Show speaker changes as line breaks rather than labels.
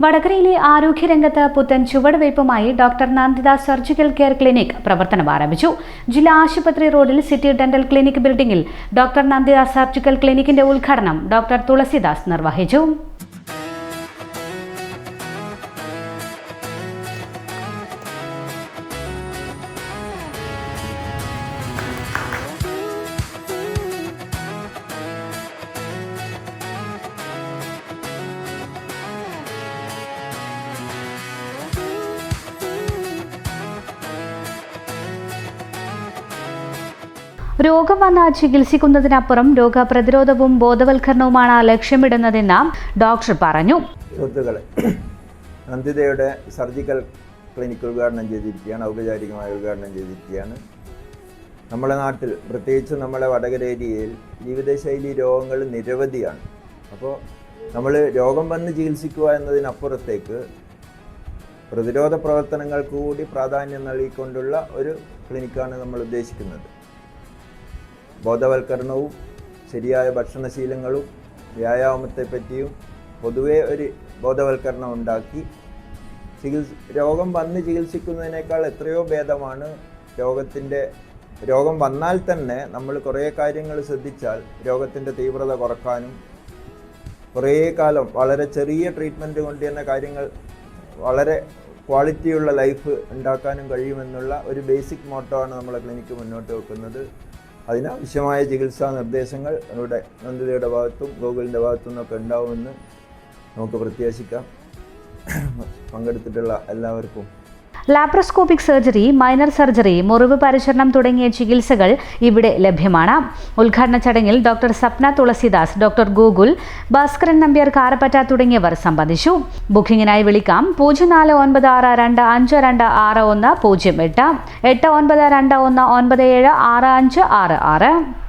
വടകരയിലെ ആരോഗ്യരംഗത്ത് പുത്തൻ ചുവടുവയ്പുമായി doctor Nanditha surgical care clinic പ്രവർത്തനം ആരംഭിച്ചു. ജില്ലാ ആശുപത്രി റോഡിൽ സിറ്റി ഡെന്റൽ ക്ലിനിക് ബിൽഡിംഗിൽ ഡോക്ടർ നന്ദിത സർജിക്കൽ ക്ലിനിക്കിന്റെ ഉദ്ഘാടനം ഡോക്ടർ തുളസിദാസ് നിർവഹിച്ചു. രോഗം വന്ന ചികിത്സിക്കുന്നതിനപ്പുറം രോഗപ്രതിരോധവും ബോധവൽക്കരണവുമാണ് ലക്ഷ്യമിടുന്നതെന്ന് ഡോക്ടർ പറഞ്ഞു.
സുഹൃത്തുക്കളെ, നന്ദിതയുടെ സർജിക്കൽ ക്ലിനിക്ക് ഉദ്ഘാടനം ചെയ്തിരിക്കുകയാണ്, ഔപചാരികമായി ഉദ്ഘാടനം ചെയ്തിരിക്കുകയാണ്. നമ്മുടെ നാട്ടിൽ, പ്രത്യേകിച്ച് നമ്മുടെ വടകര ഏരിയയിൽ ജീവിതശൈലി രോഗങ്ങൾ നിരവധിയാണ്. അപ്പോൾ നമ്മൾ രോഗം വന്ന് ചികിത്സിക്കുക എന്നതിനപ്പുറത്തേക്ക് പ്രതിരോധ പ്രവർത്തനങ്ങൾക്ക് കൂടി പ്രാധാന്യം നൽകിക്കൊണ്ടുള്ള ഒരു ക്ലിനിക്കാണ് നമ്മൾ ഉദ്ദേശിക്കുന്നത്. ബോധവൽക്കരണവും ശരിയായ ഭക്ഷണശീലങ്ങളും വ്യായാമത്തെപ്പറ്റിയും പൊതുവെ ഒരു ബോധവൽക്കരണം ഉണ്ടാക്കി രോഗം വന്ന് ചികിത്സിക്കുന്നതിനേക്കാൾ എത്രയോ ഭേദമാണ് രോഗം വന്നാൽ തന്നെ നമ്മൾ കുറേ കാര്യങ്ങൾ ശ്രദ്ധിച്ചാൽ രോഗത്തിൻ്റെ തീവ്രത കുറക്കാനും കുറേ കാലം വളരെ ചെറിയ ട്രീറ്റ്മെൻറ്റ് കൊണ്ട് തന്നെ കാര്യങ്ങൾ വളരെ ക്വാളിറ്റിയുള്ള ലൈഫ് ഉണ്ടാക്കാനും കഴിയുമെന്നുള്ള ഒരു ബേസിക് മോട്ടോ ആണ് നമ്മളെ ക്ലിനിക്ക് മുന്നോട്ട് വെക്കുന്നത്. അതിനാവശ്യമായ ചികിത്സാ നിർദ്ദേശങ്ങൾ നമ്മുടെ നന്ദിതയുടെ ഭാഗത്തും ഗോകുലിൻ്റെ ഭാഗത്തു നിന്നൊക്കെ ഉണ്ടാവുമെന്ന് നമുക്ക് പ്രത്യാശിക്കാം. പങ്കെടുത്തിട്ടുള്ള എല്ലാവർക്കും
ലാപ്രോസ്കോപ്പിക് സർജറി, മൈനർ സർജറി, മുറിവ് പരിചരണം തുടങ്ങിയ ചികിത്സകൾ ഇവിടെ ലഭ്യമാണ്. ഉദ്ഘാടന ചടങ്ങിൽ ഡോക്ടർ സപ്ന തുളസിദാസ്, ഡോക്ടർ ഗോകുൽ, ഭാസ്കരൻ നമ്പ്യാർ കാരപ്പറ്റ തുടങ്ങിയവർ സംബന്ധിച്ചു. ബുക്കിംഗിനായി വിളിക്കാം 049625261008 8921976566.